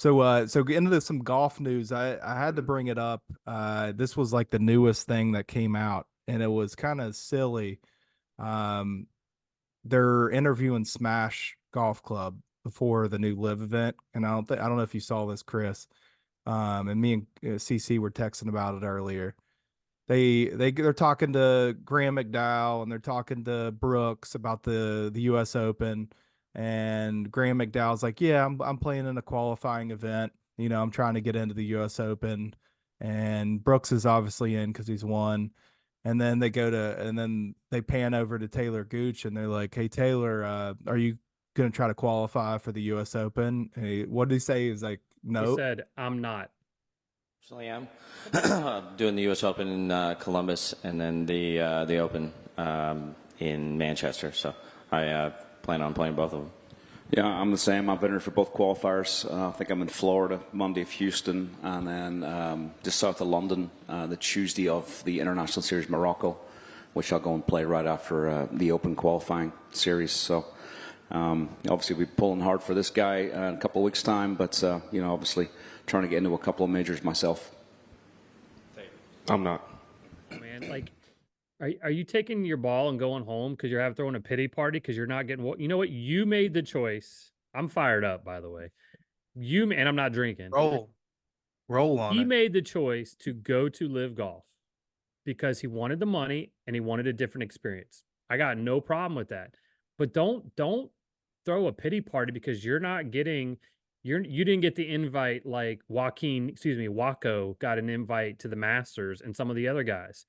So get into some golf news. I had to bring it up. This was like the newest thing that came out, and it was kind of silly. Um, they're interviewing Smash Golf Club before the new live event, and I don't know if you saw this, Chris. And me and CC were texting about it earlier. They're talking to Graham McDowell and they're talking to Brooks about the U.S. Open, and Graham McDowell's like, "Yeah, I'm playing in a qualifying event. You know, I'm trying to get into the U.S. Open," and Brooks is obviously in because he's won. And then they pan over to Taylor Gooch and they're like, "Hey Taylor, are you gonna try to qualify for the U.S. Open?" What did he say? He's like, He "No." said, I'm not. Personally, am doing the U.S. Open in Columbus and then the Open in Manchester. So I plan on playing both of them. Yeah, I'm the same. I've entered for both qualifiers. I think I'm in Florida Monday of Houston, and then just south of London the Tuesday of the International Series Morocco, which I'll go and play right after the Open qualifying series. So obviously we're pulling hard for this guy in a couple of weeks' time, but obviously trying to get into a couple of majors myself. I'm not. Man, like, are you taking your ball and going home because you're throwing a pity party because you're not getting what you know what? You made the choice. I'm fired up, by the way. And I'm not drinking. Roll on He it. made the choice to go to live golf because he wanted the money and he wanted a different experience. I got no problem with that. But don't throw a pity party because you didn't get the invite like Waco got an invite to the Masters and some of the other guys.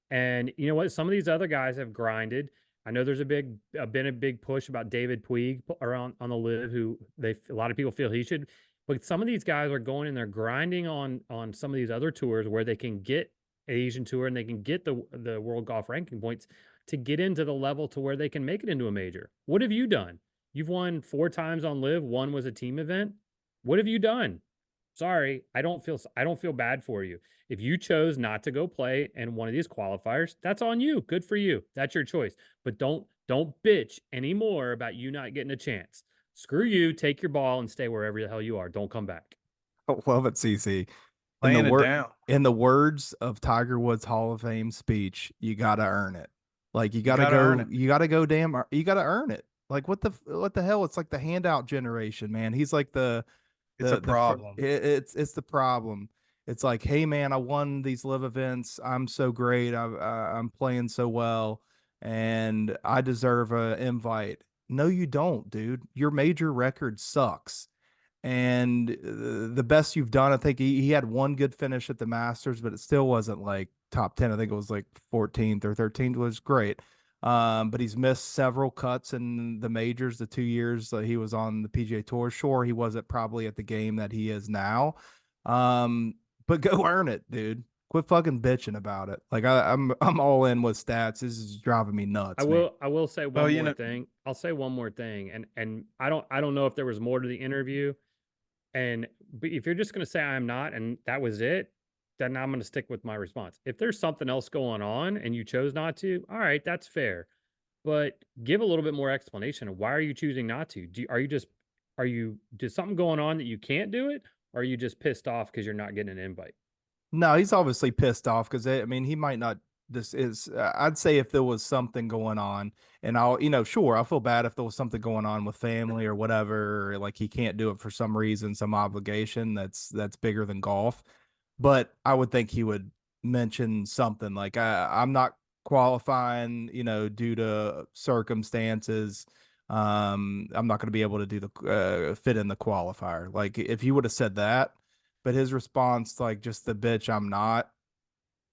And you know what? Some of these other guys have grinded. I know there's been a big push about David Puig around on the live, who a lot of people feel he should. But some of these guys are going and they're grinding on some of these other tours where they can get Asian Tour and they can get the World Golf Ranking points to get into the level to where they can make it into a major. What have you done? You've won 4 times on live. One was a team event. What have you done? Sorry, I don't feel bad for you. If you chose not to go play in one of these qualifiers, that's on you. Good for you. That's your choice. But don't bitch anymore about you not getting a chance. Screw you, take your ball and stay wherever the hell you are. Don't come back. Love it, CC. In the Laying it word down. in the words of Tiger Woods Hall of Fame speech, you gotta earn it. Like You gotta earn it. you gotta earn it. Like what the hell? It's like the handout generation, man. He's like It's a problem. it's the problem. It's like, hey man, I won these live events. I'm so great. I'm playing so well, and I deserve a invite. No, you don't, dude. Your major record sucks. And the best you've done, I think he had one good finish at the Masters, but it still wasn't like top 10. I think it was like 14th or 13th, was great. But he's missed several cuts in the majors the 2 years he was on the PGA Tour. Sure, he wasn't probably at the game that he is now. But go earn it, dude. Quit fucking bitching about it. Like I'm all in with stats. This is driving me I nuts, man. will I will say Well, one more thing. I'll say one more thing. And I don't know if there was more to the interview. But if you're just going to say I'm not and that was it, then I'm going to stick with my response. If there's something else going on and you chose not to, all right, that's fair. But give a little bit more explanation of why are you choosing not to? Did something going on that you can't do it? Or are you just pissed off because you're not getting an invite? No, he's obviously pissed off because I mean he might not. This is I'd say if there was something going on, and sure, I'll feel bad if there was something going on with family or whatever, or like he can't do it for some reason, some obligation that's bigger than golf. But I would think he would mention something like I'm not qualifying, due to circumstances. I'm not going to be able to do the fit in the qualifier. Like if he would have said that, but his response, like just the bitch, I'm not.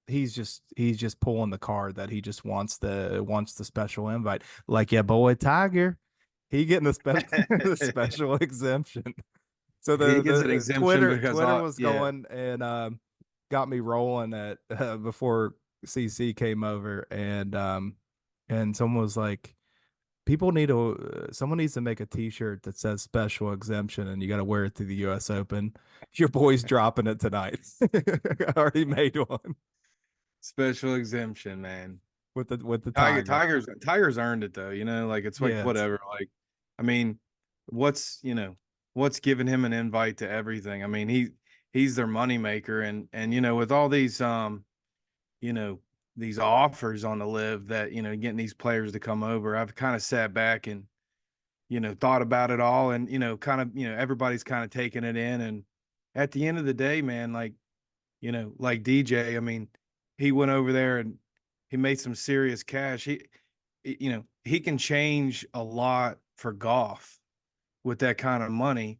He's just pulling the card that he just wants the special invite. Like, yeah, boy, Tiger, he getting the special the special exemption. So he the gets an the exemption Twitter because Twitter was yeah. going and got me rolling at before CC came over and someone was like, someone needs to make a T-shirt that says special exemption, and you got to wear it to the U.S. Open. Your boy's dropping it tonight. I already made one Special exemption, man. with the Tiger, tiger. Tiger's earned it though. Like it's like Yeah, whatever. Like, I mean, what's what's given him an invite to everything. I mean, he's their moneymaker, and with all these you know, these offers on the live that, getting these players to come over, I've kind of sat back and, thought about it all, and, kind of, everybody's kind of taking it in. And at the end of the day, man, like DJ, I mean, he went over there and he made some serious cash. He can change a lot for golf with that kind of money.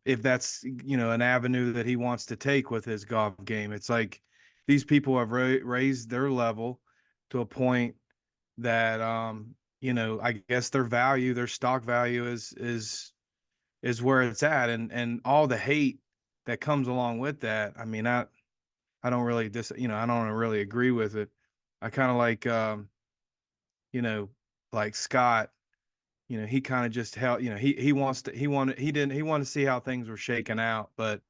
If that's, an avenue that he wants to take with his golf game. It's like these people have raised their level to a point that, I guess their stock value is where it's at. And all the hate that comes along with that. I mean, I don't really I don't really agree with it. I kind of like, you know, like Scott, he kind of just held, he wants to, he wanted to see how things were shaking out. But,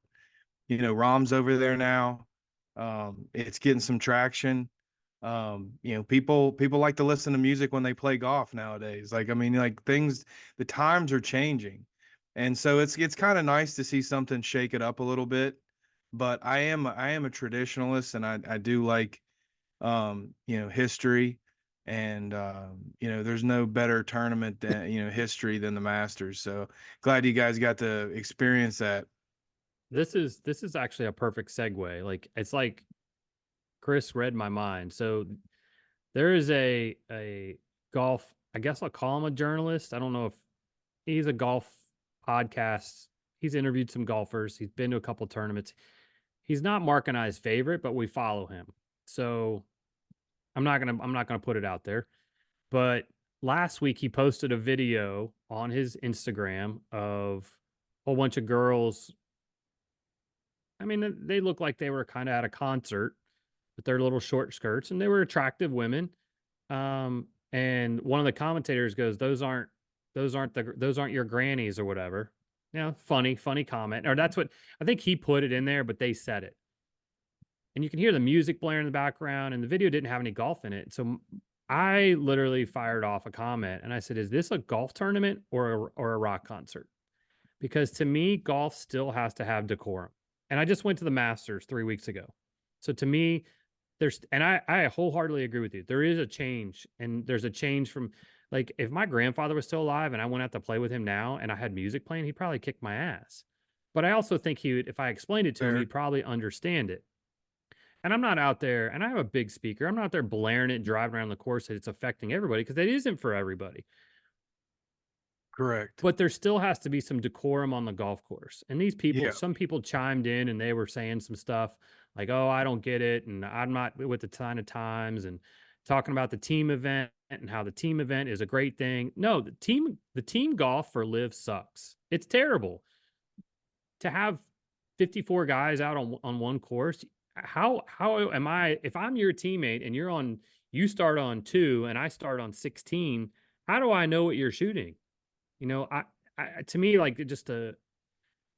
Rom's over there now. It's getting some traction. People like to listen to music when they play golf nowadays. Like, I mean, like the times are changing. And so it's kind of nice to see something shake it up a little bit. But I am a traditionalist, and I do like, history. And, there's no better tournament than, history than the Masters. So glad you guys got to experience that. This is actually a perfect segue. Like, it's like Chris read my mind. So there is a golf, I guess I'll call him a journalist. I don't know if he's a golf podcast. He's interviewed some golfers. He's been to a couple tournaments. He's not Mark and I's favorite, but we follow him. So I'm not gonna put it out there. But last week he posted a video on his Instagram of a whole bunch of girls. I mean, they look like they were kind of at a concert with their little short skirts, and they were attractive women. And one of the commentators goes, those aren't your grannies or whatever. Funny comment. Or that's what I think he put it in there, but they said it. And you can hear the music blaring in the background, and the video didn't have any golf in it. So I literally fired off a comment and I said, is this a golf tournament or a rock concert? Because to me, golf still has to have decorum. And I just went to the Masters 3 weeks ago. So to me, I wholeheartedly agree with you. There is a change, and there's a change from, like, if my grandfather was still alive and I went out to play with him now and I had music playing, he'd probably kick my ass. But I also think if I explained it to him, he'd probably understand it. And I'm not out there, and I have a big speaker. I'm not out there blaring it, driving around the course that it's affecting everybody, because it isn't for everybody. Correct. But there still has to be some decorum on the golf course. And these people, some people chimed in and they were saying some stuff like, oh, I don't get it. And I'm not with the sign of times, and talking about the team event and how the team event is a great thing. No, the team golf for Live sucks. It's terrible to have 54 guys out on one course. How am I, if I'm your teammate and you start on 2 and I start on 16, how do I know what you're shooting? I to me, like, just a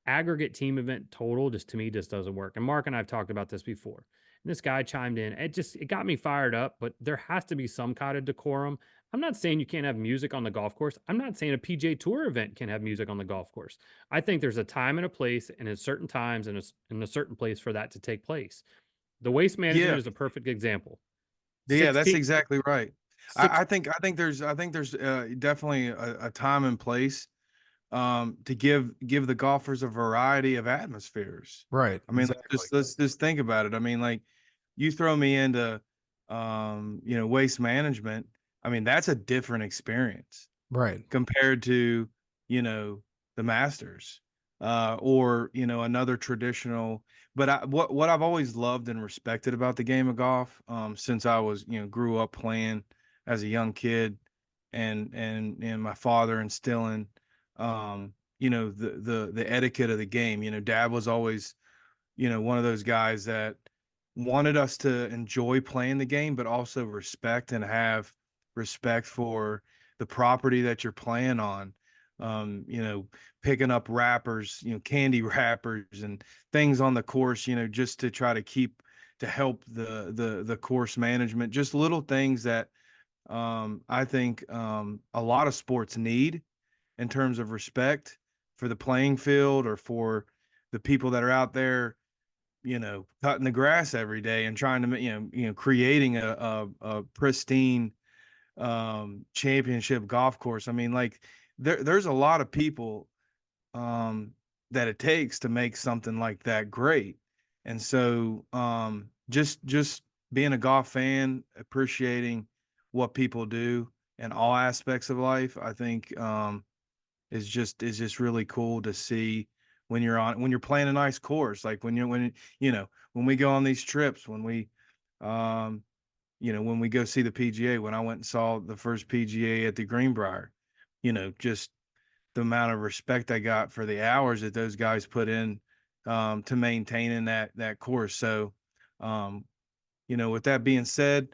aggregate team event total just doesn't work. And Mark and I've talked about this before. And this guy chimed in. It got me fired up, but there has to be some kind of decorum. I'm not saying you can't have music on the golf course. I'm not saying a PGA Tour event can have music on the golf course. I think there's a time and a place, and at certain times and in a certain place for that to take place. The Waste Management is a perfect example. Yeah, that's exactly right. I think there's definitely a time and place to give the golfers a variety of atmospheres. Right. I mean, exactly. let's just think about it. I mean, like, you throw me into Waste Management. I mean, that's a different experience, right, compared to, the Masters, or, another traditional. But what I've always loved and respected about the game of golf, since I was, grew up playing as a young kid, and my father instilling, the etiquette of the game. Dad was always, one of those guys that wanted us to enjoy playing the game, but also respect and have respect for the property that you're playing on. Picking up wrappers, candy wrappers and things on the course, just to try to help the course management, just little things that, I think, a lot of sports need in terms of respect for the playing field or for the people that are out there, cutting the grass every day and trying to, creating a pristine championship golf course. I mean, like there's a lot of people that it takes to make something like that great. And so just being a golf fan, appreciating what people do in all aspects of life, I think is just really cool to see when you're playing a nice course, like when we go on these trips, when we when we go see the PGA, when I went and saw the first PGA at the Greenbrier, just the amount of respect I got for the hours that those guys put in to maintaining that course. So, with that being said,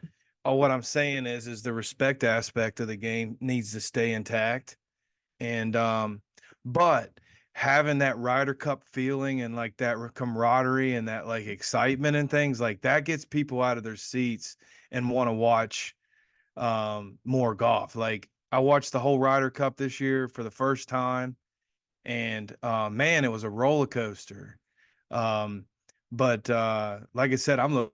what I'm saying is the respect aspect of the game needs to stay intact. And but having that Ryder Cup feeling and like that camaraderie and that like excitement and things like that gets people out of their seats and want to watch more golf. Like I watched the whole Ryder Cup this year for the first time, and man, it was a roller coaster. But like I said, I'm